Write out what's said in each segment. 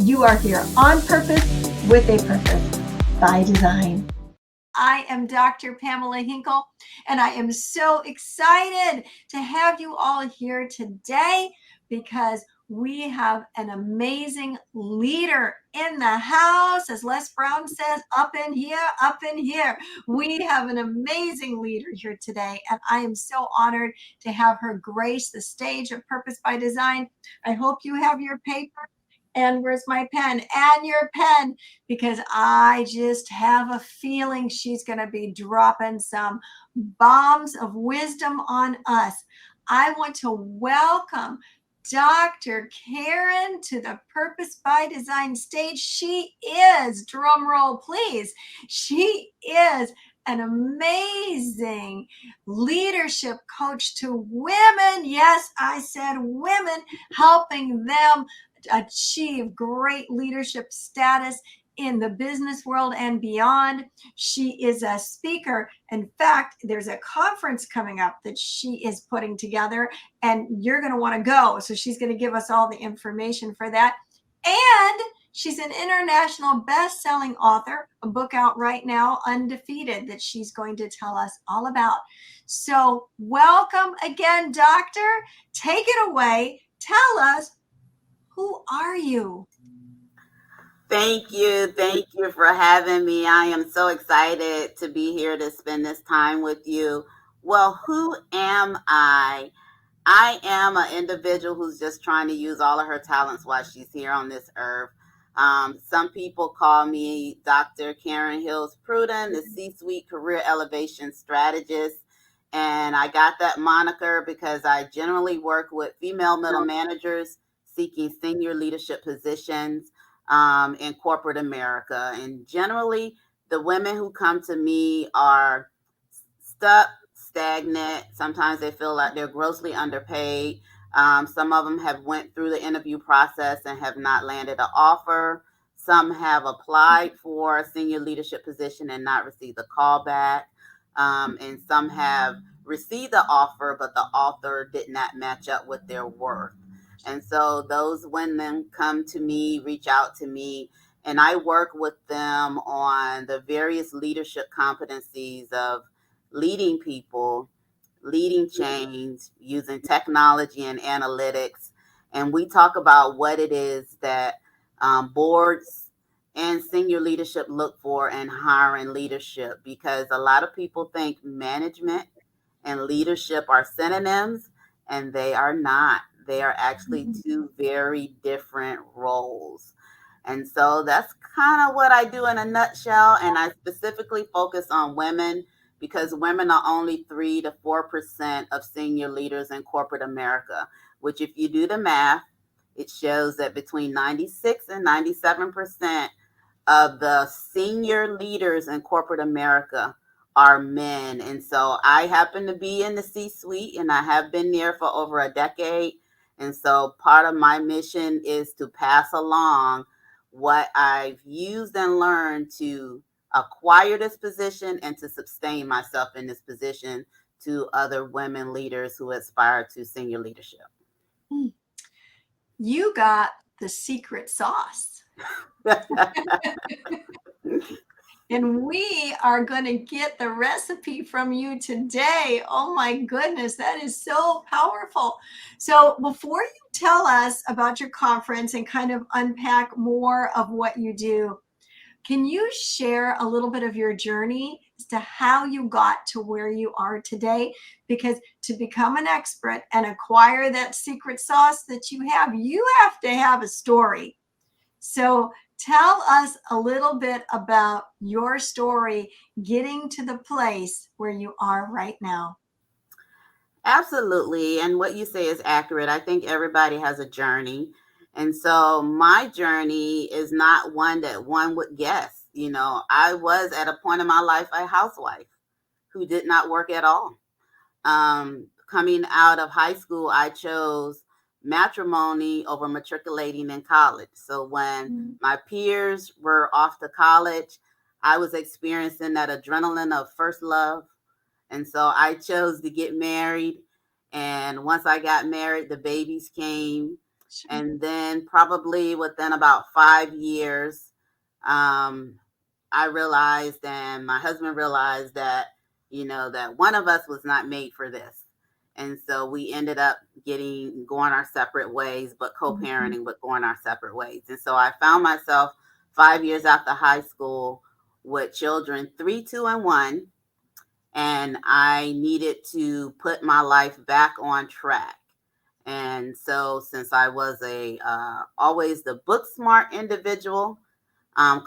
You are here on purpose with a purpose by design. I am Dr. Pamela Hinkle, and I am so excited to have you all here today because we have an amazing leader in the house. As Les Brown says, up in here, up in here. We have an amazing leader here today, and I am so honored to have her grace the stage of Purpose by Design. I hope you have your paper. And where's my pen? And your pen, because I just have a feeling she's going to be dropping some bombs of wisdom on us. I want to welcome Dr. Karen to the Purpose by Design stage. She is, drum roll please, she is an amazing leadership coach to women. Yes, I said women, helping them achieve great leadership status in the business world and beyond. She is a speaker. In fact, there's a conference coming up that she is putting together, and you're going to want to go. So she's going to give us all the information for that. And she's an international best-selling author, a book out right now, Undefeated, that she's going to tell us all about. So welcome again, Doctor. Take it away. Tell us, who are you? Thank you. Thank you for having me. I am so excited to be here to spend this time with you. Well, who am I? I am an individual who's just trying to use all of her talents while she's here on this earth. Some people call me Dr. Karen Hills Pruden, the C-suite career elevation strategist. And I got that moniker because I generally work with female middle managers seeking senior leadership positions in corporate America. And generally, the women who come to me are stuck, stagnant. Sometimes they feel like they're grossly underpaid. Some of them have went through the interview process and have not landed an offer. Some have applied for a senior leadership position and not received a call back. And some have received the offer, but the offer did not match up with their worth. And so those women come to me, reach out to me, and I work with them on the various leadership competencies of leading people, leading change, using technology and analytics. And we talk about what it is that boards and senior leadership look for in hiring leadership, because a lot of people think management and leadership are synonyms, and they are not. They are actually two very different roles. And so that's kind of what I do in a nutshell. And I specifically focus on women because women are only 3 to 4% of senior leaders in corporate America, which, if you do the math, it shows that between 96 and 97% of the senior leaders in corporate America are men. And so I happen to be in the C-suite, and I have been there for over a decade. And so part of my mission is to pass along what I've used and learned to acquire this position and to sustain myself in this position to other women leaders who aspire to senior leadership. You got the secret sauce. And we are going to get the recipe from you today. Oh my goodness, that is so powerful. So before you tell us about your conference and kind of unpack more of what you do, can you share a little bit of your journey as to how you got to where you are today? Because to become an expert and acquire that secret sauce that you have to have a story. So tell us a little bit about your story getting to the place where you are right now. Absolutely. And what you say is accurate. I think everybody has a journey. And so my journey is not one that one would guess. You know, I was at a point in my life a housewife who did not work at all. Coming out of high school, I chose matrimony over matriculating in college. So when my peers were off to college, I was experiencing that adrenaline of first love. And so I chose to get married. And once I got married, the babies came. And then probably within about 5 years, um, I realized, and my husband realized that, that one of us was not made for this. And so we ended up going our separate ways, but Mhm. co-parenting, but going our separate ways. And so I found myself 5 years after high school with children, 3, 2, and 1. And I needed to put my life back on track. And so, since I was a always the book smart individual,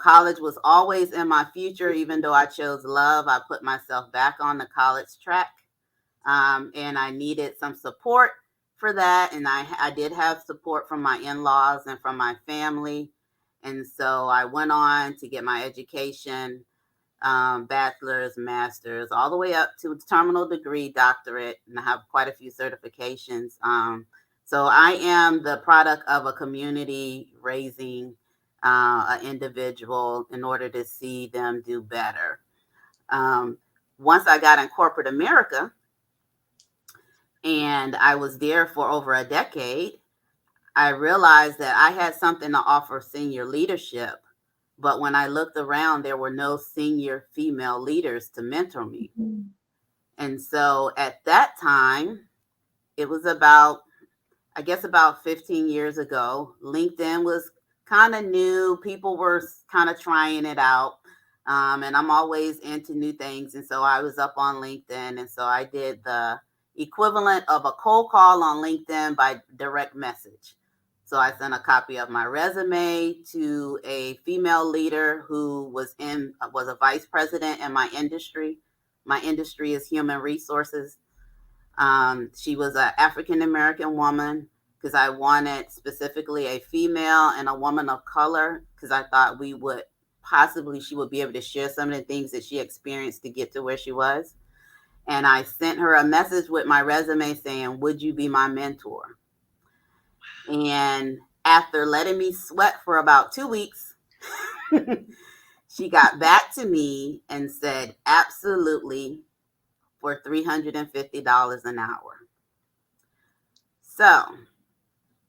college was always in my future. Even though I chose love, I put myself back on the college track, and I needed some support for that. And I did have support from my in-laws and from my family, and so I went on to get my education, bachelor's, master's, all the way up to terminal degree, doctorate, and I have quite a few certifications. So I am the product of a community raising an individual in order to see them do better. Um, Once I got in corporate America, and I was there for over a decade, I realized that I had something to offer senior leadership. But when I looked around, there were no senior female leaders to mentor me. Mhm. And so at that time, it was about, I guess, about 15 years ago. LinkedIn was kind of new. People were kind of trying it out. And I'm always into new things. And so I was up on LinkedIn. And so I did the equivalent of a cold call on LinkedIn by direct message. So I sent a copy of my resume to a female leader who was a vice president in my industry. My industry is human resources. She was an African American woman because I wanted specifically a female and a woman of color because I thought she would be able to share some of the things that she experienced to get to where she was. And I sent her a message with my resume saying, "Would you be my mentor?" And after letting me sweat for about 2 weeks, she got back to me and said, "Absolutely," for $350 an hour. So,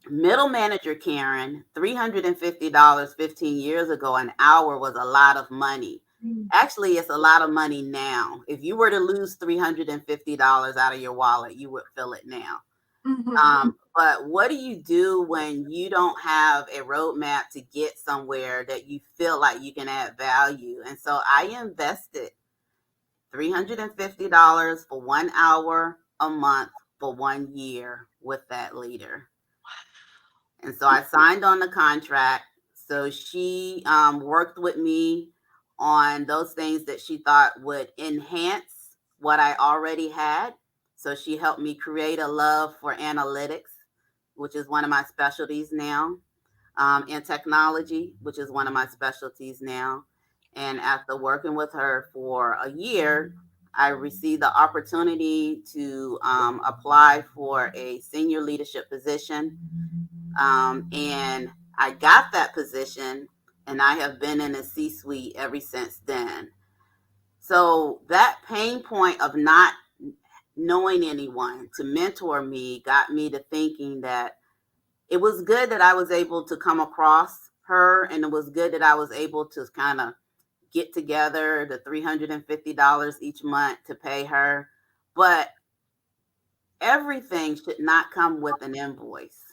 middle manager Karen, $350 15 years ago an hour was a lot of money. Mhm. Actually, it's a lot of money now. If you were to lose $350 out of your wallet, you would feel it now. Mhm. But what do you do when you don't have a roadmap to get somewhere that you feel like you can add value? And so I invested $350 for 1 hour a month for 1 year with that leader. And so I signed on the contract. So she worked with me on those things that she thought would enhance what I already had. So she helped me create a love for analytics, which is one of my specialties now, and technology, which is one of my specialties now. And after working with her for a year, I received the opportunity to apply for a senior leadership position, and I got that position, and I have been in a C suite ever since then. So that pain point of not knowing anyone to mentor me got me to thinking that it was good that I was able to come across her, and it was good that I was able to kind of get together the $350 each month to pay her. But everything should not come with an invoice.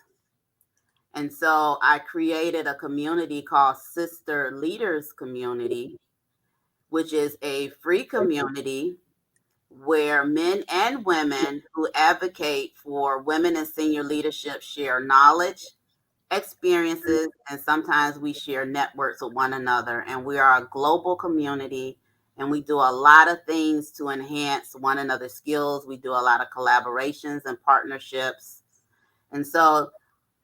And so I created a community called Sister Leaders Community, which is a free community where men and women who advocate for women in senior leadership share knowledge, experiences, and sometimes we share networks with one another. And we are a global community, and we do a lot of things to enhance one another's skills. We do a lot of collaborations and partnerships. And so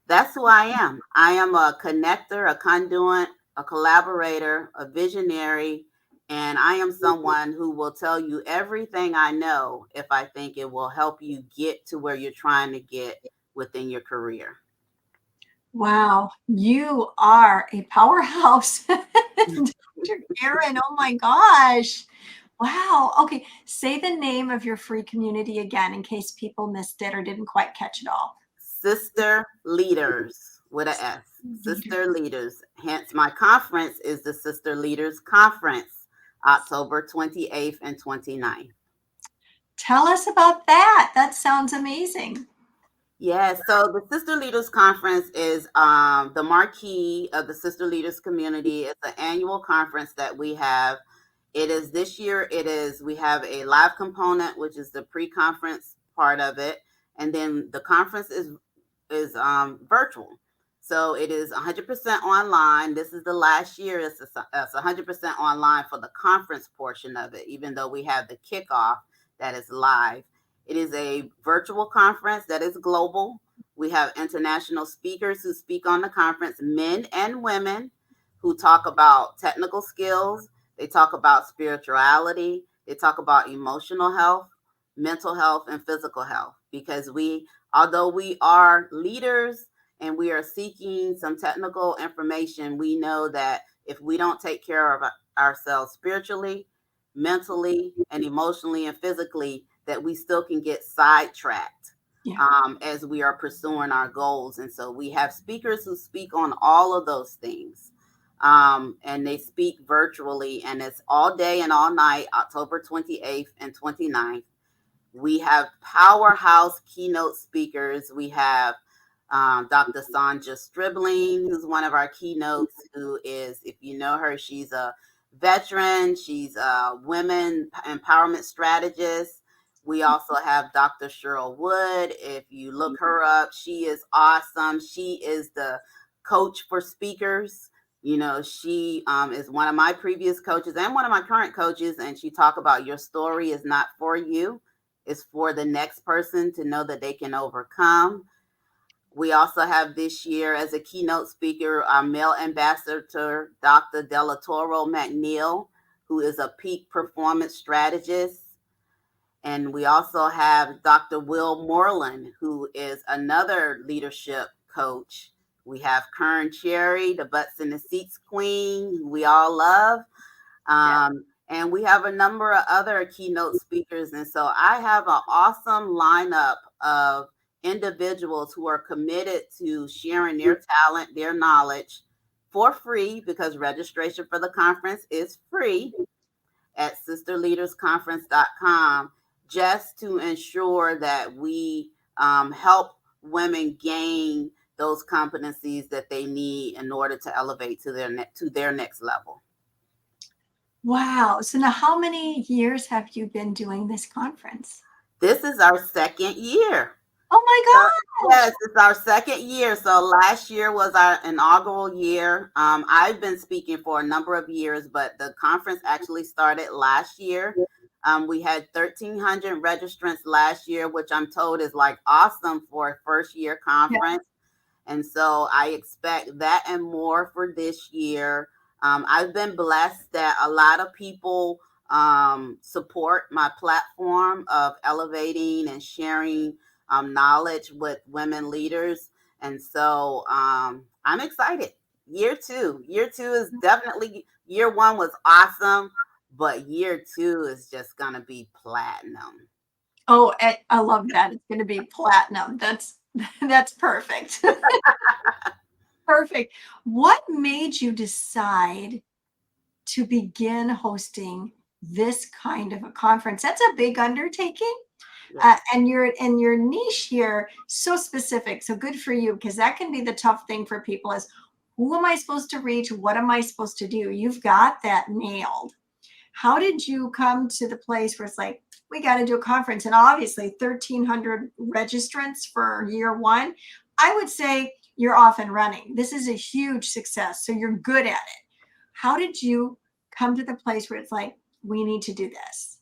that's who I am. I am a connector, a conduit, a collaborator, a visionary, and I am someone who will tell you everything I know if I think it will help you get to where you're trying to get within your career. Wow, you are a powerhouse, Dr. Karen. Oh my gosh. Wow. Okay. Say the name of your free community again in case people missed it or didn't quite catch it all. Sister Leaders. with an S. Sister Leaders. Leaders. Hence, my conference is the Sister Leaders Conference, October 28th and 29th. Tell us about that. That sounds amazing. Yeah, so the Sister Leaders Conference is the marquee of the Sister Leaders community. It's an annual conference that we have. It is this year, we have a live component, which is the pre-conference part of it. And then the conference is virtual. So it is 100% online. This is the last year. It's 100% online for the conference portion of it, even though we have the kickoff that is live. It is a virtual conference that is global. We have international speakers who speak on the conference, men and women, who talk about technical skills. They talk about spirituality. They talk about emotional health, mental health, and physical health. Because although we are leaders and we are seeking some technical information, we know that if we don't take care of ourselves spiritually, mentally, and emotionally and physically, that we still can get sidetracked Yeah. as we are pursuing our goals. And so we have speakers who speak on all of those things. And they speak virtually, and it's all day and all night, October 28th and 29th. We have powerhouse keynote speakers. We have Dr. Sandra Stribling, who's one of our keynotes, who is, if you know her, she's a veteran. She's a women empowerment strategist. We also have Dr. Cheryl Wood. If you look her up, she is awesome. She is the coach for speakers. You know, she is one of my previous coaches and one of my current coaches, and she talk about your story is not for you. It's for the next person to know that they can overcome. We also have this year as a keynote speaker our male ambassador, Dr. Delatoro McNeil, who is a peak performance strategist. And we also have Dr. Will Moreland, who is another leadership coach. We have Kern Cherry, the butts in the seats queen, who we all love. And we have a number of other keynote speakers. And so I have an awesome lineup of individuals who are committed to sharing their talent, their knowledge for free, because registration for the conference is free at sisterleadersconference.com, just to ensure that we help women gain those competencies that they need in order to elevate to their next level. Wow. So now how many years have you been doing this conference? This is our second year. Oh my gosh. Yes, it's our second year. So last year was our inaugural year. I've been speaking for a number of years, but the conference actually started last year. We had 1,300 registrants last year, which I'm told is like awesome for a first year conference. Yeah. And so I expect that and more for this year. I've been blessed that a lot of people support my platform of elevating and sharing knowledge with women leaders. And so I'm excited. Year two is definitely, year one was awesome, but year two is just going to be platinum. Oh, I love that. It's going to be platinum. That's perfect. Perfect. What made you decide to begin hosting this kind of a conference? That's a big undertaking. Yeah. And your niche here, so specific. So good for you, because that can be the tough thing for people is, who am I supposed to reach? What am I supposed to do? You've got that nailed. How did you come to the place where it's like, we got to do a conference? And obviously 1,300 registrants for year one. I would say you're off and running. This is a huge success. So you're good at it. How did you come to the place where it's like, we need to do this?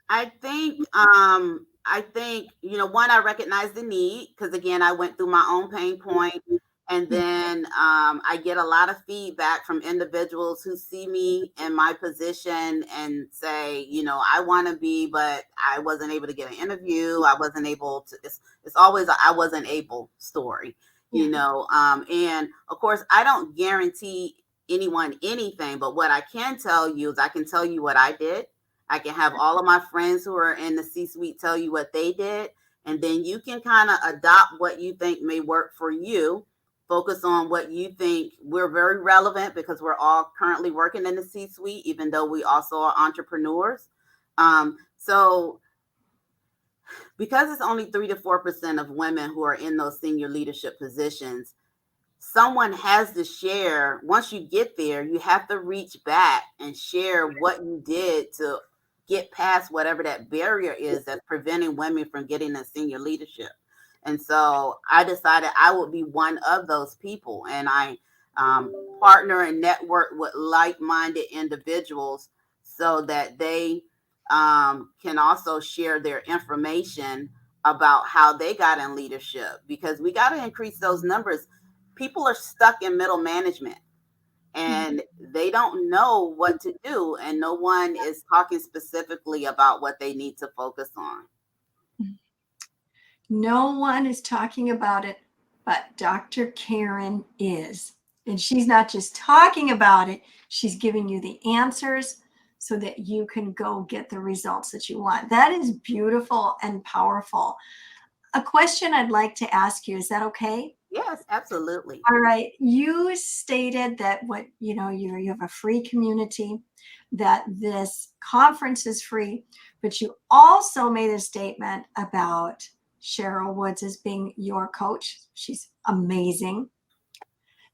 I think, one, I recognize the need, because again, I went through my own pain point. And then I get a lot of feedback from individuals who see me in my position and say, I want to be, but I wasn't able to get an interview. I wasn't able to, it's always a I wasn't able story, and of course, I don't guarantee anyone anything, but what I can tell you is I can tell you what I did. I can have all of my friends who are in the C-suite tell you what they did. And then you can kind of adopt what you think may work for you. focus on what you think. We're very relevant because we're all currently working in the C-suite, even though we also are entrepreneurs. So because it's only 3 to 4% of women who are in those senior leadership positions, someone has to share. Once you get there, you have to reach back and share what you did to get past whatever that barrier is that's preventing women from getting the senior leadership. And so I decided I would be one of those people, and I partner and network with like-minded individuals so that they can also share their information about how they got in leadership, because we got to increase those numbers. People are stuck in middle management and they don't know what to do, and no one is talking specifically about what they need to focus on. No one is talking about it, but Dr. Karen is. And she's not just talking about it, she's giving you the answers so that you can go get the results that you want. That is beautiful and powerful. A question I'd like to ask you, is that okay? Yes, absolutely. All right. You stated that you have a free community, that this conference is free, but you also made a statement about Cheryl Woods as being your coach. She's amazing.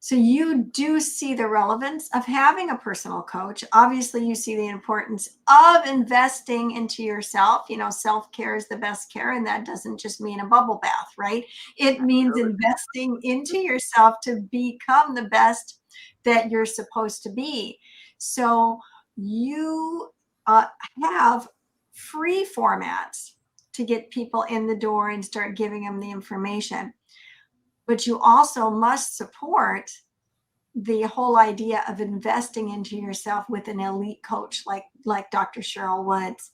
So you do see the relevance of having a personal coach. Obviously, you see the importance of investing into yourself. Self-care is the best care, and that doesn't just mean a bubble bath, right? It means investing into yourself to become the best that you're supposed to be. So you have free formats to get people in the door and start giving them the information. But you also must support the whole idea of investing into yourself with an elite coach like Dr. Cheryl Woods.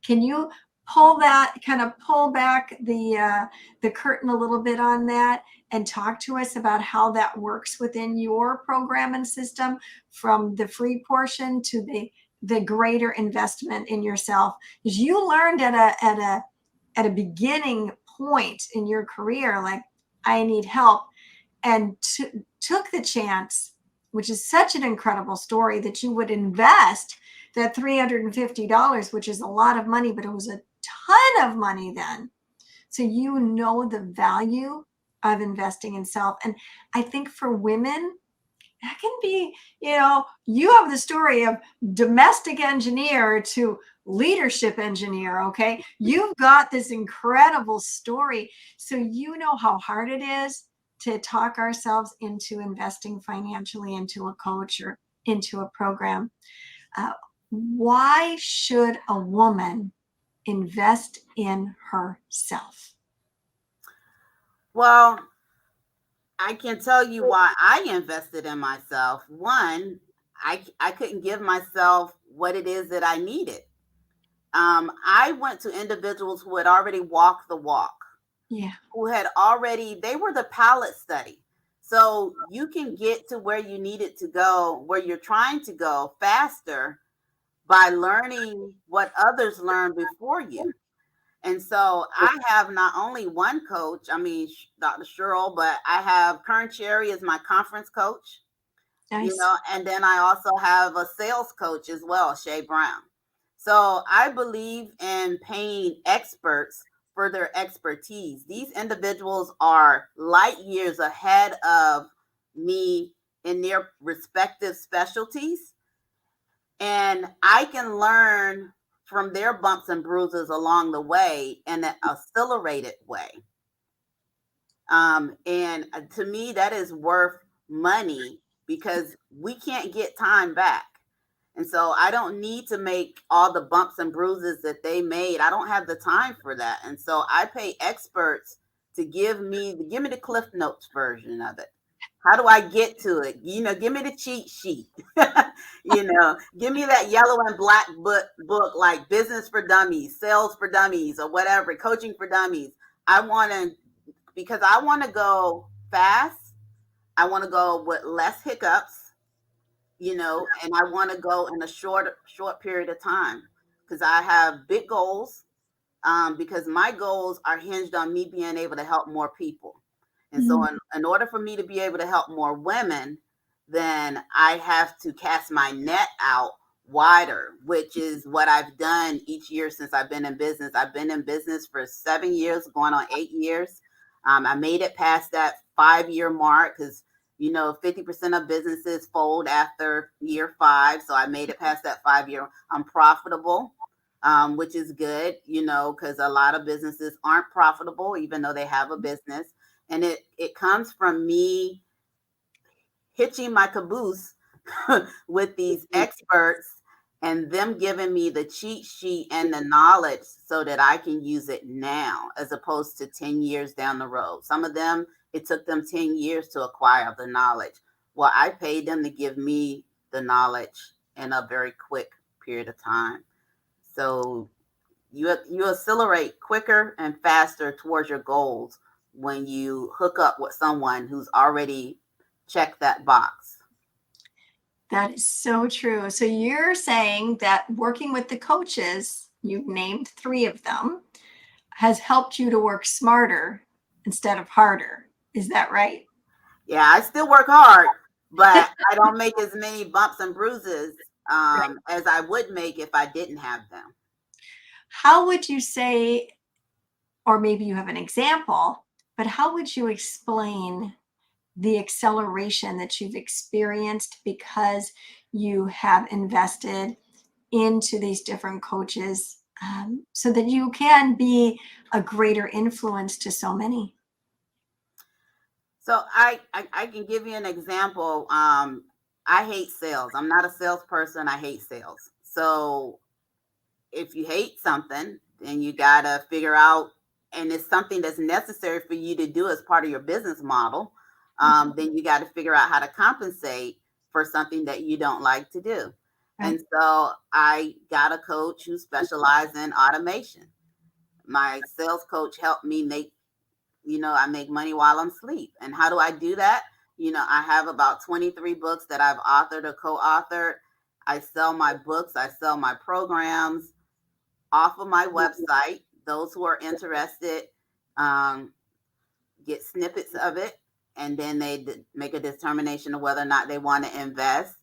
Can you pull back the curtain a little bit on that and talk to us about how that works within your program and system, from the free portion to the greater investment in yourself? Because you learned at a beginning point in your career, like, I need help, and took the chance, which is such an incredible story, that you would invest that $350, which is a lot of money, but it was a ton of money then. So you know the value of investing in self. And I think for women, that can be, you have the story of domestic engineer to leadership engineer. Okay. You've got this incredible story. So you know how hard it is to talk ourselves into investing financially into a coach or into a program. Why should a woman invest in herself? Well, I can tell you why I invested in myself. One, I couldn't give myself what it is that I needed. I went to individuals who had already walked the walk, Yeah. they were the pilot study. So you can get to where you needed to go, where you're trying to go faster by learning what others learned before you. And so I have not only one coach, I mean, Dr. Cheryl, but I have Kern Cherry as my conference coach, Nice. and then I also have a sales coach as well, Shay Brown. So I believe in paying experts for their expertise. These individuals are light years ahead of me in their respective specialties, and I can learn from their bumps and bruises along the way in an accelerated way. And to me, that is worth money because we can't get time back. And so I don't need to make all the bumps and bruises that they made. I don't have the time for that. And so I pay experts to give me the Cliff Notes version of it. How do I get to it? Give me the cheat sheet. Give me that yellow and black book like Business for Dummies, Sales for Dummies, or whatever, Coaching for Dummies. Because I want to go fast. I want to go with less hiccups, and I want to go in a short period of time because I have big goals. Because my goals are hinged on me being able to help more people. And so, in order for me to be able to help more women, then I have to cast my net out wider, which is what I've done each year since I've been in business. I've been in business for 7 years, going on 8 years. I made it past that 5 year mark because 50% of businesses fold after year 5. So I made it past that 5 year. I'm profitable, which is good, because a lot of businesses aren't profitable, even though they have a business. And it comes from me hitching my caboose with these experts and them giving me the cheat sheet and the knowledge so that I can use it now as opposed to 10 years down the road. Some of them, it took them 10 years to acquire the knowledge. Well, I paid them to give me the knowledge in a very quick period of time. So you accelerate quicker and faster towards your goals when you hook up with someone who's already checked that box. That is so true. So you're saying that working with the coaches, you've named 3 of them, has helped you to work smarter instead of harder. Is that right? Yeah, I still work hard, but I don't make as many bumps and bruises Right. as I would make if I didn't have them. How would you say, or maybe you have an example, but how would you explain the acceleration that you've experienced because you have invested into these different coaches, so that you can be a greater influence to so many? So I can give you an example. I hate sales. I'm not a salesperson. I hate sales. So if you hate something, then you gotta figure out, and it's something that's necessary for you to do as part of your business model. Then you got to figure out how to compensate for something that you don't like to do. Right. And so I got a coach who specialized in automation. My sales coach helped me I make money while I'm asleep. And how do I do that? I have about 23 books that I've authored or co-authored. I sell my books, I sell my programs off of my website. Those who are interested um, get snippets of it, and then they make a determination of whether or not they want to invest.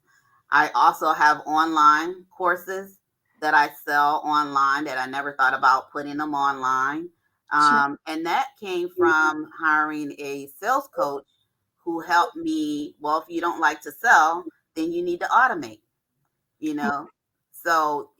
I also have online courses that I sell online that I never thought about putting them online. Sure. And that came from hiring a sales coach who helped me. Well, if you don't like to sell, then you need to automate, you know. So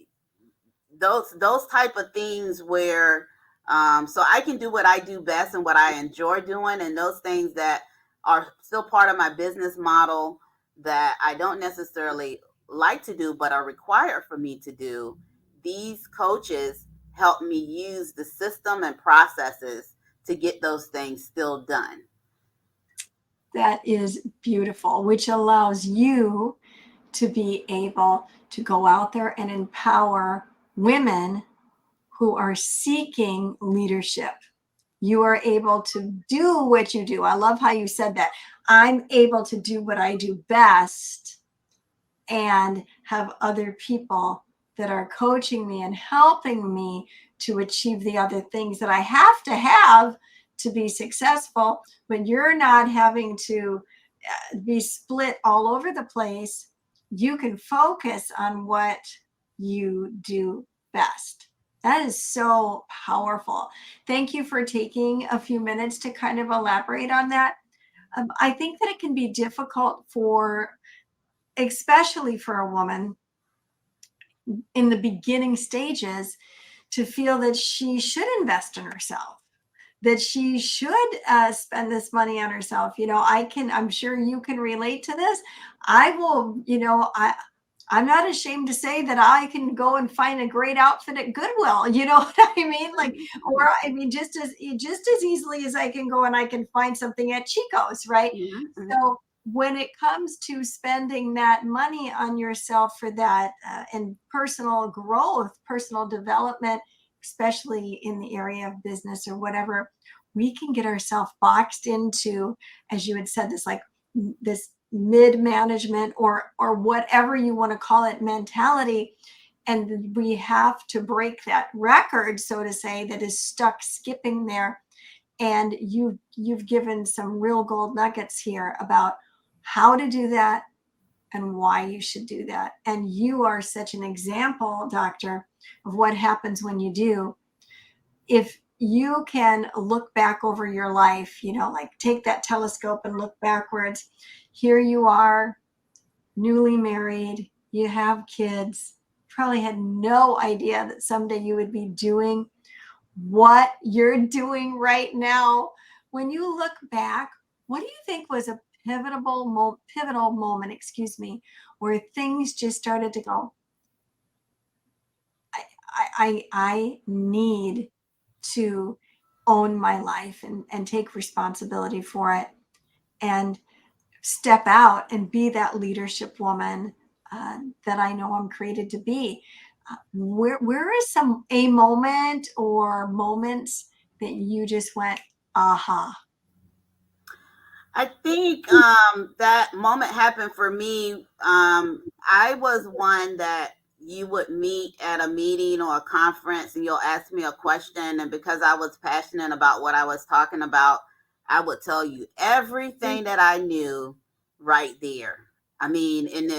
those type of things where so I can do what I do best and what I enjoy doing, and those things that are still part of my business model that I don't necessarily like to do but are required for me to do. These coaches help me use the system and processes to get those things still done. That is beautiful, which allows you to be able to go out there and empower women who are seeking leadership. You are able to do what you do. I love how you said that. I'm able to do what I do best and have other people that are coaching me and helping me to achieve the other things that I have to be successful. But you're not having to be split all over the place. You can focus on what you do best. That is so powerful. Thank you for taking a few minutes to kind of elaborate on that. I think that it can be difficult especially for a woman in the beginning stages, to feel that she should invest in herself, that she should spend this money on herself. I'm sure you can relate to this. I will, I'm not ashamed to say that I can go and find a great outfit at Goodwill. You know what I mean? Like, or I mean, just as easily as I can go and I can find something at Chico's, right? Mm-hmm. So when it comes to spending that money on yourself for that and personal growth, personal development, especially in the area of business or whatever, we can get ourselves boxed into, as you had said, this mid management or whatever you want to call it mentality. And we have to break that record, so to say, that is stuck skipping there And you've given some real gold nuggets here about how to do that and why you should do that. And you are such an example, doctor, of what happens when you do. If you can look back over your life, like take that telescope and look backwards. Here you are, newly married, you have kids, probably had no idea that someday you would be doing what you're doing right now. When you look back, what do you think was a pivotal moment, where things just started to go, I need to own my life and take responsibility for it and step out and be that leadership woman that I know I'm created to be. Where is a moment or moments that you just went, aha? I think that moment happened for me. I was one that you would meet at a meeting or a conference and you'll ask me a question. And because I was passionate about what I was talking about, I would tell you everything that I knew right there. I mean, and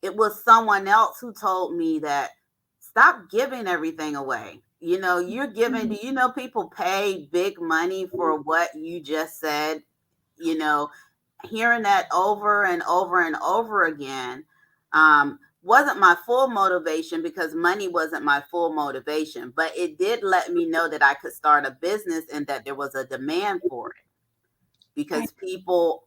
it was someone else who told me that stop giving everything away. You're giving, do you know people pay big money for what you just said? you know, Hearing that over and over and over again wasn't my full motivation because money wasn't my full motivation, but it did let me know that I could start a business and that there was a demand for it Right. because people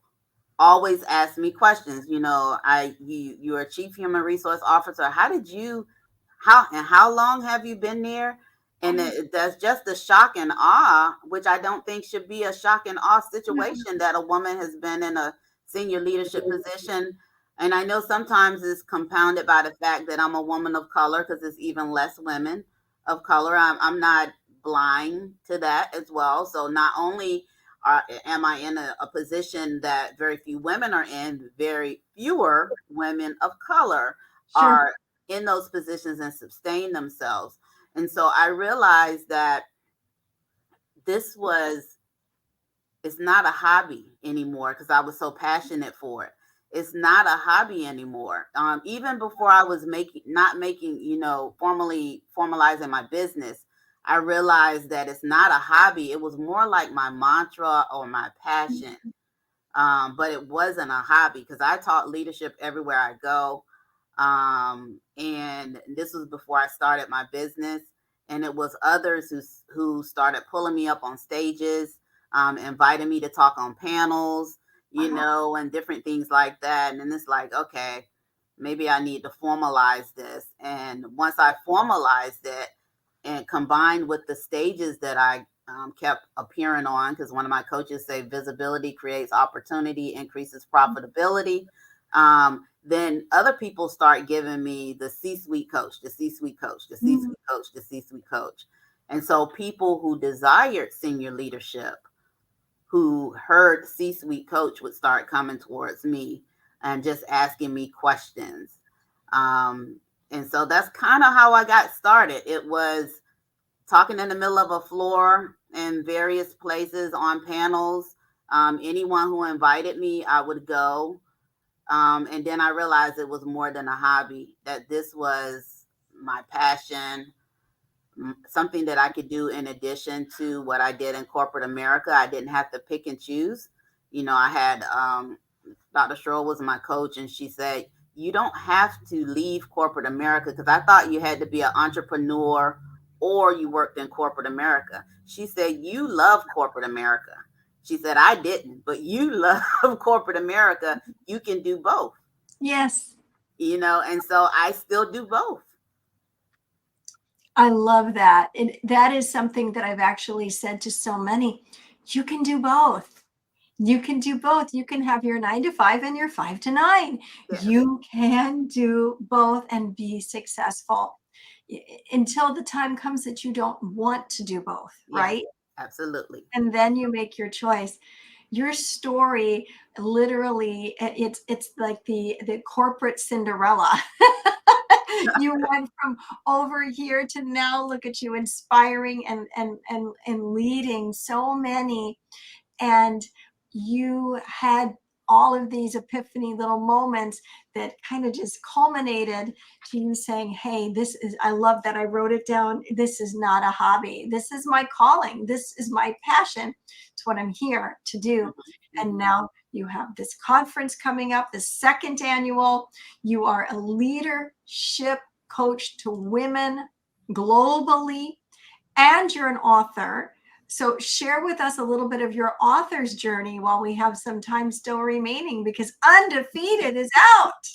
always ask me questions. You're a chief human resource officer. How long have you been there? And that's just the shock and awe, which I don't think should be a shock and awe situation that a woman has been in a senior leadership position. And I know sometimes it's compounded by the fact that I'm a woman of color because there's even less women of color. I'm not blind to that as well. So not only am I in a position that very few women are in, very fewer women of color Sure. are in those positions and sustain themselves. And so I realized that this was, it's not a hobby anymore because I was so passionate for it. It's not a hobby anymore. Even before I was not making, formally formalizing my business, I realized that it's not a hobby. It was more like my mantra or my passion. But it wasn't a hobby because I taught leadership everywhere I go. And this was before I started my business, and it was others who started pulling me up on stages, inviting me to talk on panels, and different things like that. And then it's like, okay, maybe I need to formalize this. And once I formalized it and combined with the stages that I kept appearing on, because one of my coaches say visibility creates opportunity, increases profitability. Then other people start giving me the C-suite coach, the C-suite coach, the C-suite coach, the C-suite coach. And so people who desired senior leadership, who heard C-suite coach, would start coming towards me and just asking me questions. And so that's kind of how I got started. It was talking in the middle of a floor in various places on panels. Anyone who invited me, I would go. And then I realized it was more than a hobby, that this was my passion, something that I could do in addition to what I did in corporate America. I didn't have to pick and choose. I had Dr. Sherrill was my coach, and she said, you don't have to leave corporate America, because I thought you had to be an entrepreneur or you worked in corporate America. She said, you love corporate America. She said, I didn't, but you love corporate America. You can do both, Yes. and so I still do both. I love that. And that is something that I've actually said to so many. You can do both. You can do both. You can have your 9 to 5 and your 5 to 9. Yes, You can do both and be successful until the time comes that you don't want to do both, yes, right? absolutely. And then you make your choice. Your story, literally, it's like the corporate Cinderella. You went from over here to now look at you inspiring and leading so many. And you had all of these epiphany little moments that kind of just culminated to you saying, hey, this is, I love that I wrote it down. This is not a hobby. This is my calling. This is my passion. It's what I'm here to do. And Mhm. now you have this conference coming up, the second annual. You are a leadership coach to women globally, and you're an author. So share with us a little bit of your author's journey while we have some time still remaining, because Undefeated is out.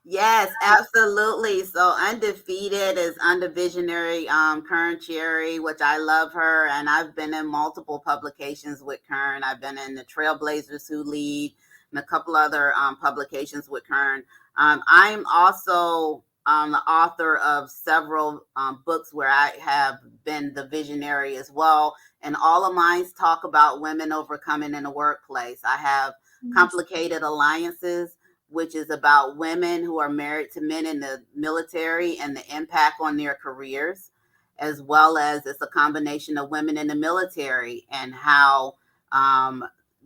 Yes, absolutely. So Undefeated is under visionary Kern Cherry, which I love her. And I've been in multiple publications with Kern. I've been in the Trailblazers Who Lead and a couple other publications with Kern. I'm also the author of several books where I have been the visionary as well. And all of mine talk about women overcoming in the workplace. I have Nice. Complicated Alliances, which is about women who are married to men in the military and the impact on their careers, as well as it's a combination of women in the military and how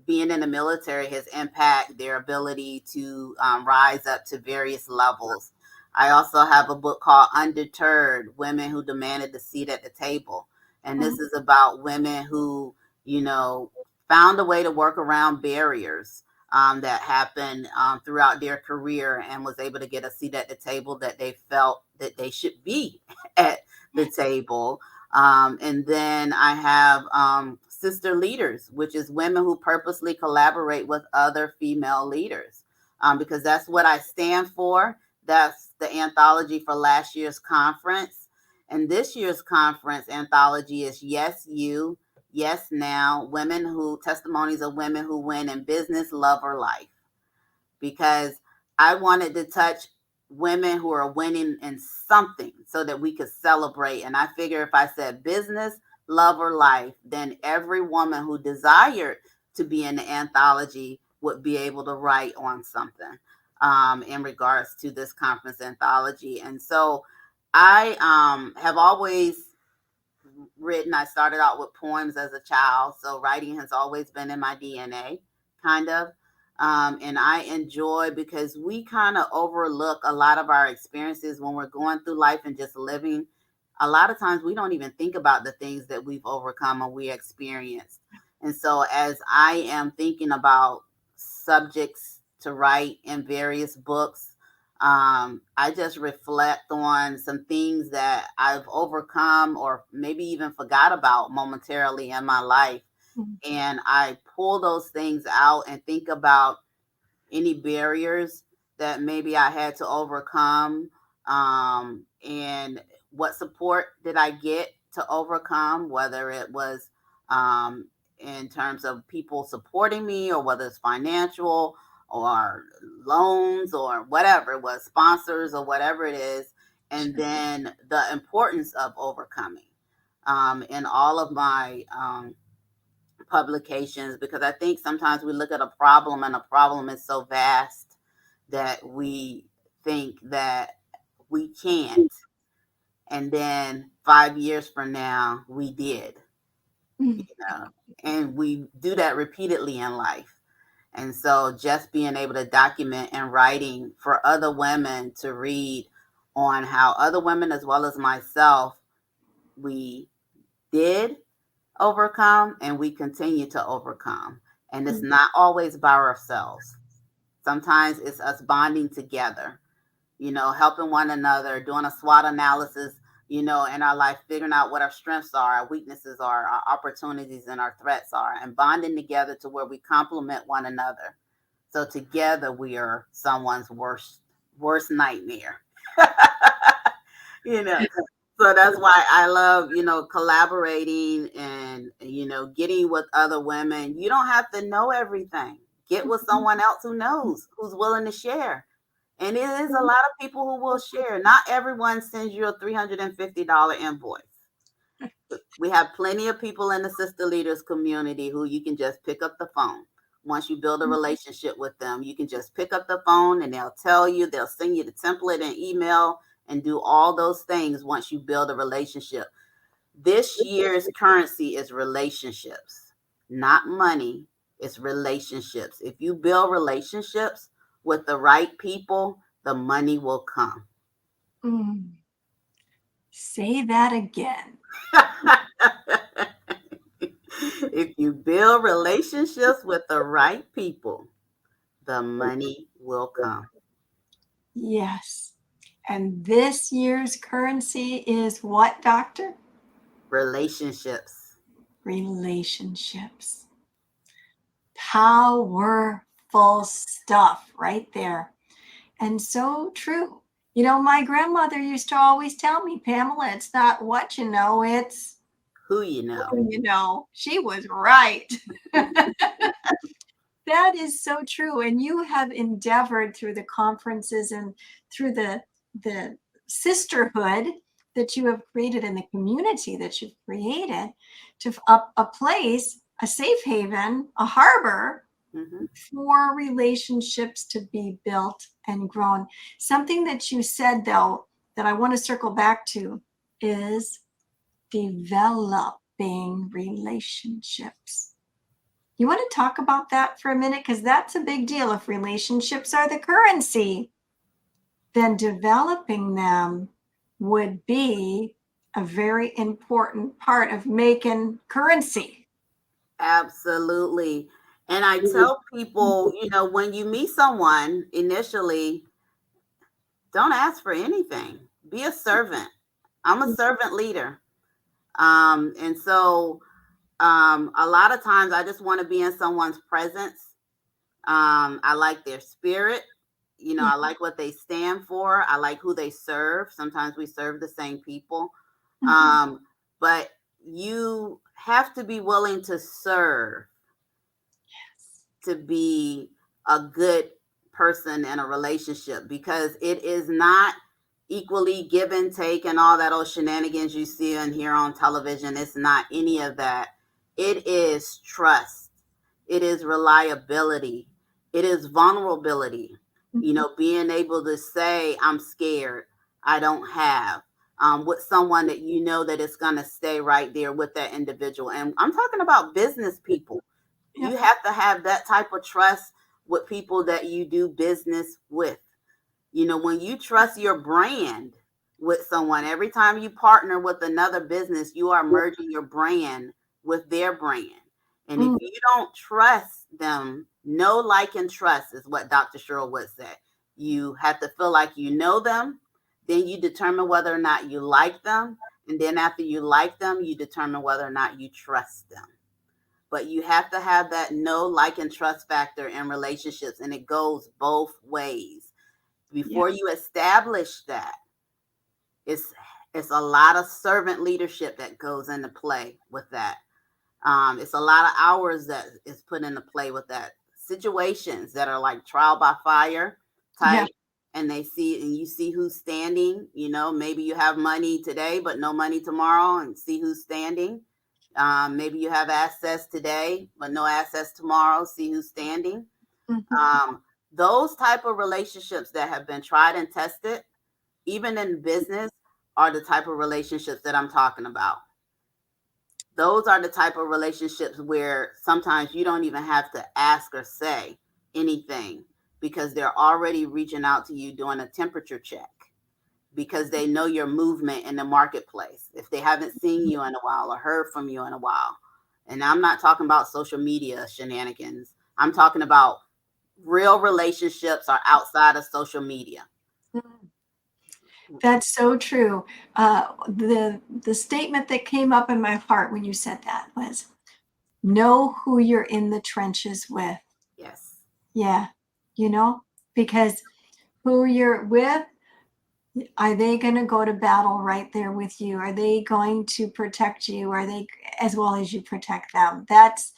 being in the military has impacted their ability to rise up to various levels. I also have a book called Undeterred, Women Who Demanded the Seat at the Table. And this is about women who, you know, found a way to work around barriers that happened throughout their career and was able to get a seat at the table that they felt that they should be at the table. And then I have Sister Leaders, which is women who purposely collaborate with other female leaders, because that's what I stand for. That's the anthology for last year's conference. And this year's conference anthology is Yes, You, Yes Now, women who testimonies of women who win in business, love, or life. Because I wanted to touch women who are winning in something so that we could celebrate. And I figure if I said business, love, or life, then every woman who desired to be in the anthology would be able to write on something in regards to this conference anthology. And so I have always written. I started out with poems as a child, so writing has always been in my DNA, kind of. And I enjoy because we kind of overlook a lot of our experiences when we're going through life and just living. A lot of times we don't even think about the things that we've overcome or we experienced. And so, as I am thinking about subjects to write in various books, I just reflect on some things that I've overcome or maybe even forgot about momentarily in my life. Mhm. And I pull those things out and think about any barriers that maybe I had to overcome, and what support did I get to overcome, whether it was um, in terms of people supporting me or whether it's financial or loans or whatever it was, sponsors or whatever it is, and then the importance of overcoming in all of my publications, because I think sometimes we look at a problem and a problem is so vast that we think that we can't. And then 5 years from now, we did, you Mhm. know, and we do that repeatedly in life. And so just being able to document and writing for other women to read on how other women, as well as myself, we did overcome and we continue to overcome. And it's Mhm. not always by ourselves. Sometimes it's us bonding together, helping one another, doing a SWOT analysis, in our life, figuring out what our strengths are, our weaknesses are, our opportunities and our threats are, and bonding together to where we complement one another. So together we are someone's worst nightmare. you know, So that's why I love, collaborating and, getting with other women. You don't have to know everything. Get with someone else who knows, who's willing to share. And it is a lot of people who will share. Not everyone sends you a $350 invoice. We have plenty of people in the Sister Leaders community who you can just pick up the phone. Once you build a relationship with them, you can just pick up the phone and they'll tell you, they'll send you the template and email, and do all those things once you build a relationship. This year's currency is relationships, not money. It's relationships. If you build relationships with the right people, the money will come. Mm. Say that again. If you build relationships with the right people, the money will come. Yes. And this year's currency is what, doctor? Relationships. Relationships. Powerful stuff right there. And so true. You know, my grandmother used to always tell me, Pamela, it's not what you know, it's Who you know. who you know. She was right. That is so true. And you have endeavored through the conferences and through the sisterhood that you have created in the community that you've created to a place, a safe haven, a harbor Mm-hmm. for relationships to be built and grown. Something that you said, though, that I want to circle back to is developing relationships. You want to talk about that for a minute? Because that's a big deal. If relationships are the currency, then developing them would be a very important part of making currency. Absolutely. And I tell people, when you meet someone initially, don't ask for anything. Be a servant. I'm a servant leader. And so a lot of times I just want to be in someone's presence. I like their spirit. I like what they stand for. I like who they serve. Sometimes we serve the same people. But you have to be willing to serve to be a good person in a relationship, because it is not equally give and take and all that old shenanigans you see and hear on television. It's not any of that. It is trust. It is reliability. It is vulnerability. Being able to say, I'm scared, I don't have, with someone that that it's going to stay right there with that individual. And I'm talking about business people. Yeah. You have to have that type of trust with people that you do business with. When you trust your brand with someone, every time you partner with another business, you are merging your brand with their brand. And if you don't trust them, know, like, and trust is what Dr. Cheryl would say. You have to feel like you know them. Then you determine whether or not you like them. And then after you like them, you determine whether or not you trust them. But you have to have that know, like, and trust factor in relationships. And it goes both ways. Before you establish that, it's a lot of servant leadership that goes into play with that. It's a lot of hours that is put into play with that. Situations that are like trial by fire type, and you see who's standing. Maybe you have money today, but no money tomorrow, and see who's standing. Maybe you have access today, but no access tomorrow. See who's standing. Those type of relationships that have been tried and tested, even in business, are the type of relationships that I'm talking about. Those are the type of relationships where sometimes you don't even have to ask or say anything, because they're already reaching out to you doing a temperature check, because they know your movement in the marketplace. If they haven't seen you in a while or heard from you in a while. And I'm not talking about social media shenanigans. I'm talking about real relationships are outside of social media. That's so true. The statement that came up in my heart when you said that was, know who you're in the trenches with. Yes. Yeah, because who you're with, are they going to go to battle right there with you? Are they going to protect you? Are they as well as you protect them? That's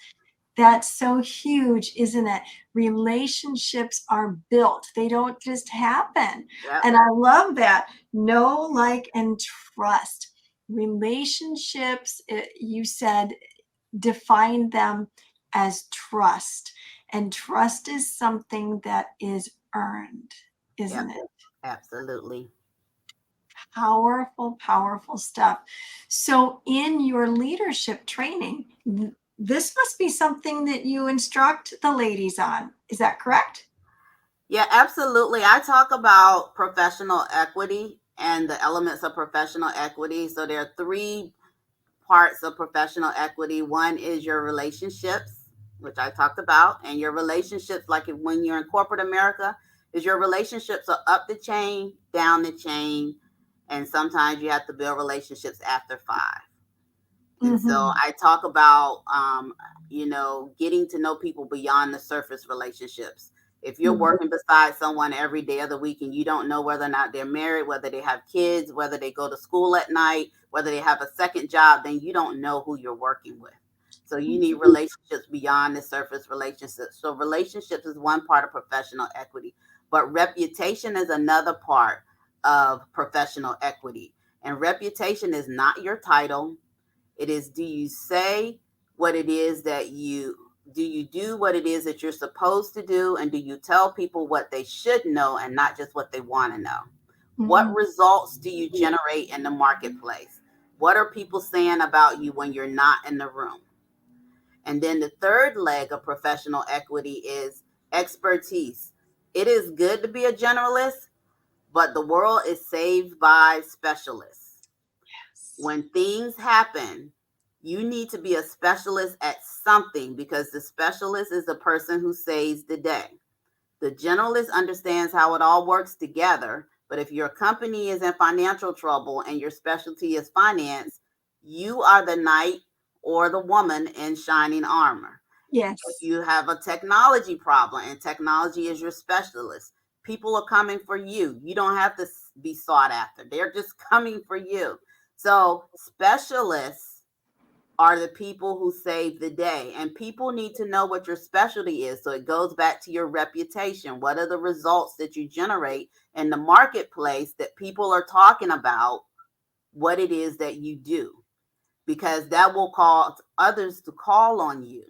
so huge, isn't it? Relationships are built. They don't just happen. Yep. And I love that. Know, like, and trust. Relationships, you said, define them as trust. And trust is something that is earned, isn't Yep. it? Absolutely. Powerful, powerful stuff. So in your leadership training, this must be something that you instruct the ladies on. Is that correct? Yeah, absolutely. I talk about professional equity and the elements of professional equity. So there are three parts of professional equity. One is your relationships, which I talked about, and your relationships, like when you're in corporate America, is your relationships are up the chain, down the chain, and sometimes you have to build relationships after five. And so Mm-hmm. I talk about, getting to know people beyond the surface relationships. If you're Mm-hmm. working beside someone every day of the week and you don't know whether or not they're married, whether they have kids, whether they go to school at night, whether they have a second job, then you don't know who you're working with. So you need relationships beyond the surface relationships. So relationships is one part of professional equity, but reputation is another part of professional equity. And reputation is not your title, it is, do you say what it is that do you do what it is that you're supposed to do, and do you tell people what they should know and not just what they want to know? What Mm-hmm. results do you generate in the marketplace? What are people saying about you when you're not in the room? And then the third leg of professional equity is expertise. It is good to be a generalist, but the world is saved by specialists. Yes. When things happen, you need to be a specialist at something, because the specialist is the person who saves the day. The generalist understands how it all works together, but if your company is in financial trouble and your specialty is finance, you are the knight or the woman in shining armor. If Yes. you have a technology problem and technology is your specialist, people are coming for you. You don't have to be sought after, they're just coming for you. So specialists are the people who save the day, and people need to know what your specialty is. So it goes back to your reputation. What are the results that you generate in the marketplace that people are talking about what it is that you do? Because that will cause others to call on you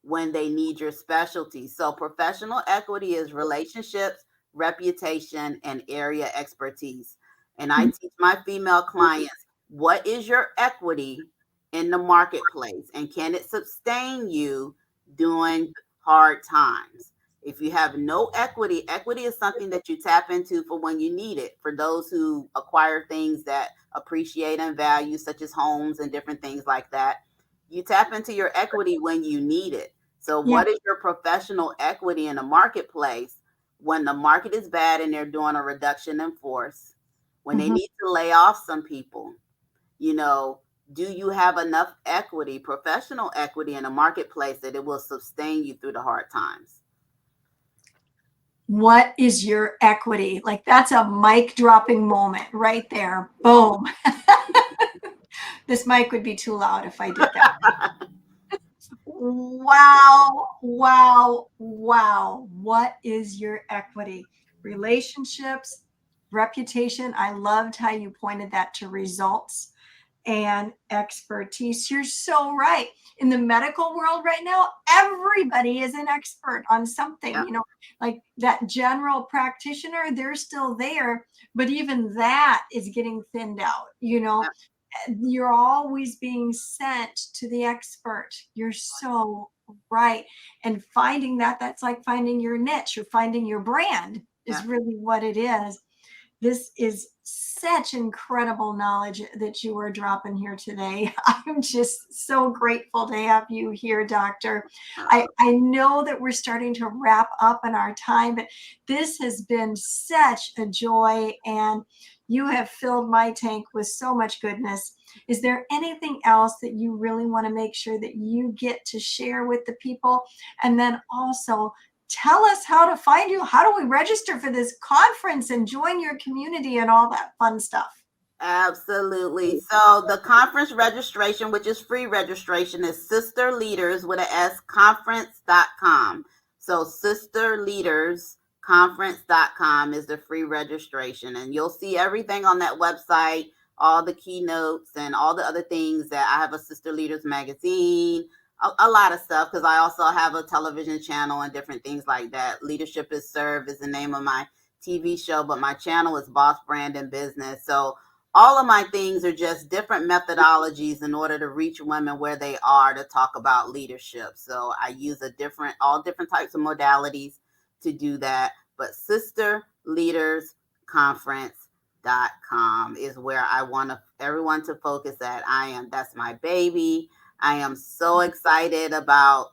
when they need your specialty. So professional equity is relationships, reputation, and area expertise. And I teach my female clients, what is your equity in the marketplace, and can it sustain you during hard times? If you have no equity, equity is something that you tap into for when you need it. For those who acquire things that appreciate and value, such as homes and different things like that, you tap into your equity when you need it. So, Yeah. what is your professional equity in the marketplace when the market is bad and they're doing a reduction in force? When they Mm-hmm. need to lay off some people, you know, do you have enough equity, professional equity in the marketplace that it will sustain you through the hard times? What is your equity? Like that's a mic dropping moment right there. Boom. This mic would be too loud if I did that. Wow, wow, wow. What is your equity? Relationships, reputation. I loved how you pointed that to results and expertise. You're so right. In the medical world right now, everybody is an expert on something, Yeah, like that general practitioner, they're still there, but even that is getting thinned out, yeah, you're always being sent to the expert. You're so right. And finding that's like finding your niche, you're finding your brand yeah. is really what it is. This is such incredible knowledge that you are dropping here today. I'm just so grateful to have you here, Doctor. I know that we're starting to wrap up in our time, but this has been such a joy, and you have filled my tank with so much goodness. Is there anything else that you really want to make sure that you get to share with the people? And then also, tell us how to find you. How do we register for this conference and join your community and all that fun stuff? Absolutely. So the conference registration, which is free registration, is Sister Leaders with a S conference.com. So sisterleadersconference.com is the free registration. And you'll see everything on that website, all the keynotes and all the other things. That I have a Sister Leaders magazine, a lot of stuff, because I also have a television channel and different things like that. Leadership is Served is the name of my TV show, but my channel is Boss Brand and Business. So all of my things are just different methodologies in order to reach women where they are to talk about leadership. So I use all different types of modalities to do that. But sisterleadersconference.com is where I want everyone to focus at. That's my baby. I am so excited about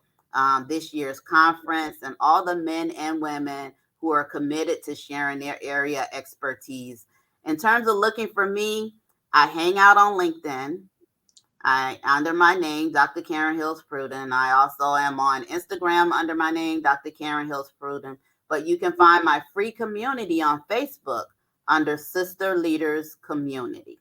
this year's conference and all the men and women who are committed to sharing their area expertise. In terms of looking for me, I hang out on LinkedIn. Under my name, Dr. Karen Hills Pruden. I also am on Instagram under my name, Dr. Karen Hills Pruden. But you can find my free community on Facebook under Sister Leaders Community.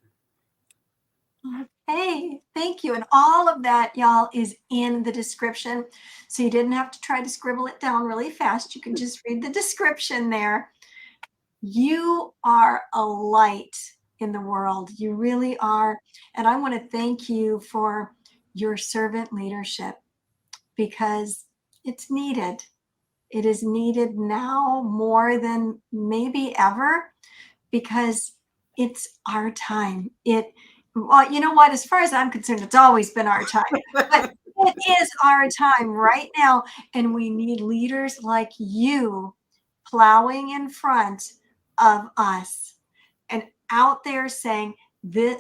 Hey, thank you. And all of that, y'all, is in the description. So you didn't have to try to scribble it down really fast. You can just read the description there. You are a light in the world. You really are. And I want to thank you for your servant leadership because it's needed. It is needed now more than maybe ever because it's our time. Well, you know what? As far as I'm concerned, it's always been our time. But it is our time right now. And we need leaders like you plowing in front of us and out there saying, the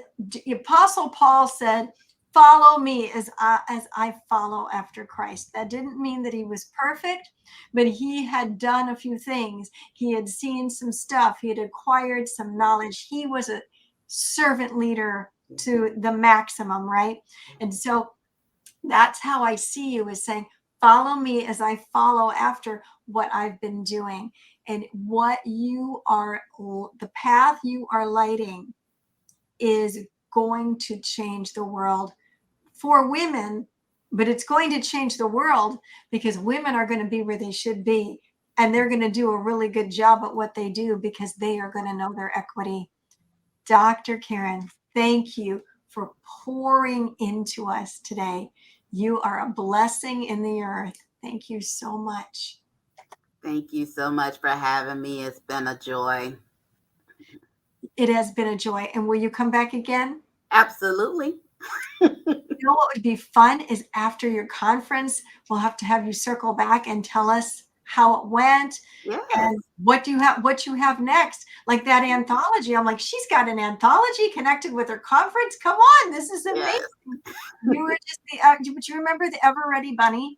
Apostle Paul said, follow me as I follow after Christ. That didn't mean that he was perfect, but he had done a few things. He had seen some stuff. He had acquired some knowledge. He was a servant leader to the maximum, right? And so that's how I see you, as saying, follow me as I follow after what I've been doing. And the path you are lighting is going to change the world for women, but it's going to change the world because women are going to be where they should be. And they're going to do a really good job at what they do because they are going to know their equity. Dr. Karen, thank you for pouring into us today. You are a blessing in the earth. Thank you so much. Thank you so much for having me. It's been a joy. It has been a joy. And will you come back again? Absolutely. You know what would be fun is after your conference, we'll have to have you circle back and tell us how it went. Yes. And what you have next, like that anthology. I'm like, she's got an anthology connected with her conference. Come on, this is amazing. Yes. You were just do you remember the Ever Ready Bunny?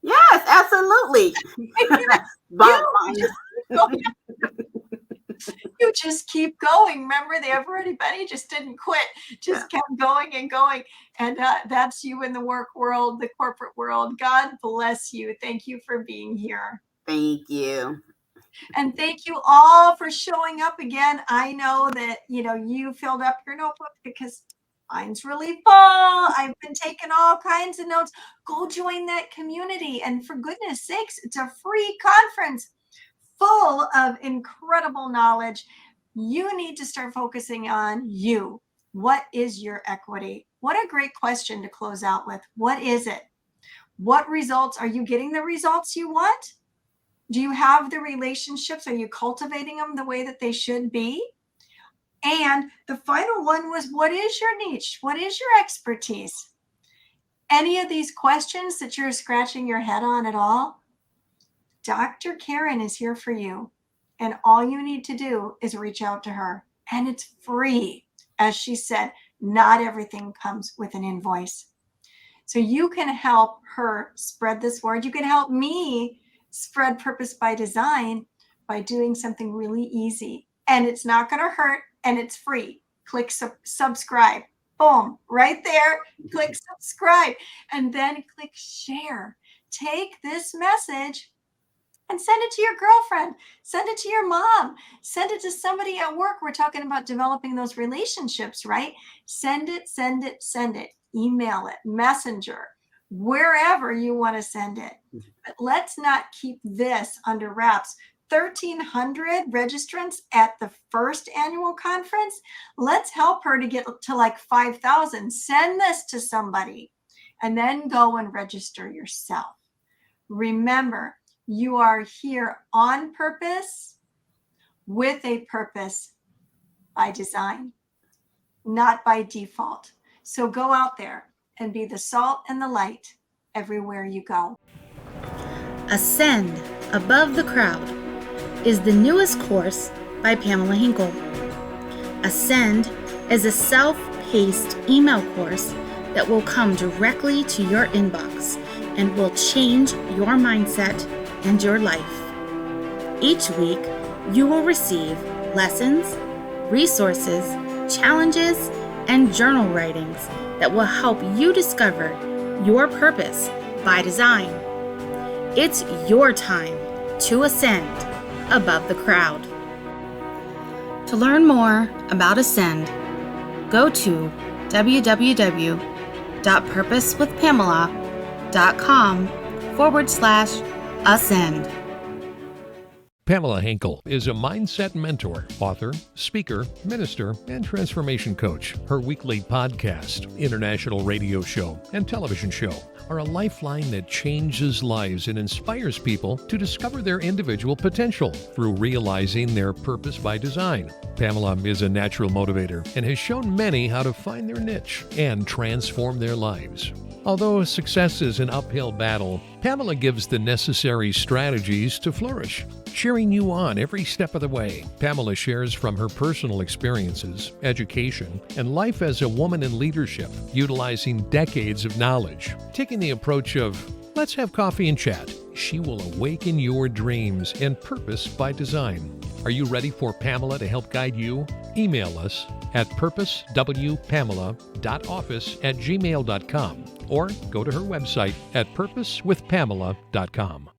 Yes, absolutely. You just keep going. Remember, the Ever Ready Bunny just didn't quit, just kept going and going. And that's you in the work world, the corporate world. God bless you. Thank you for being here. Thank you. And thank you all for showing up again. I know that, you filled up your notebook because mine's really full. I've been taking all kinds of notes. Go join that community. And for goodness sakes, it's a free conference full of incredible knowledge. You need to start focusing on you. What is your equity? What a great question to close out with. What is it? What results? Are you getting the results you want? Do you have the relationships? Are you cultivating them the way that they should be? And the final one was, what is your niche? What is your expertise? Any of these questions that you're scratching your head on at all? Dr. Karen is here for you. And all you need to do is reach out to her. And it's free. As she said, not everything comes with an invoice. So you can help her spread this word. You can help me spread purpose by design by doing something really easy. And it's not going to hurt, and it's free. Click subscribe. Boom, right there. Click subscribe. And then click share. Take this message and send it to your girlfriend. Send it to your mom. Send it to somebody at work. We're talking about developing those relationships, right? Send it, send it, send it. Email it, messenger, wherever you want to send it. But let's not keep this under wraps. 1,300 registrants at the first annual conference. Let's help her to get to like 5,000. Send this to somebody and then go and register yourself. Remember, you are here on purpose, with a purpose by design, not by default. So go out there and be the salt and the light everywhere you go. Ascend Above the Crowd is the newest course by Pamela Hinkle. Ascend is a self-paced email course that will come directly to your inbox and will change your mindset and your life. Each week, you will receive lessons, resources, challenges, and journal writings that will help you discover your purpose by design. It's your time to ascend above the crowd. To learn more about Ascend, go to www.purposewithpamela.com/ascend. Pamela Hinkle is a mindset mentor, author, speaker, minister, and transformation coach. Her weekly podcast, international radio show, and television show are a lifeline that changes lives and inspires people to discover their individual potential through realizing their purpose by design. Pamela is a natural motivator and has shown many how to find their niche and transform their lives. Although success is an uphill battle, Pamela gives the necessary strategies to flourish, cheering you on every step of the way. Pamela shares from her personal experiences, education, and life as a woman in leadership, utilizing decades of knowledge. Taking the approach of, let's have coffee and chat, she will awaken your dreams and purpose by design. Are you ready for Pamela to help guide you? Email us at purposewpamela.office@gmail.com or go to her website at purposewithpamela.com.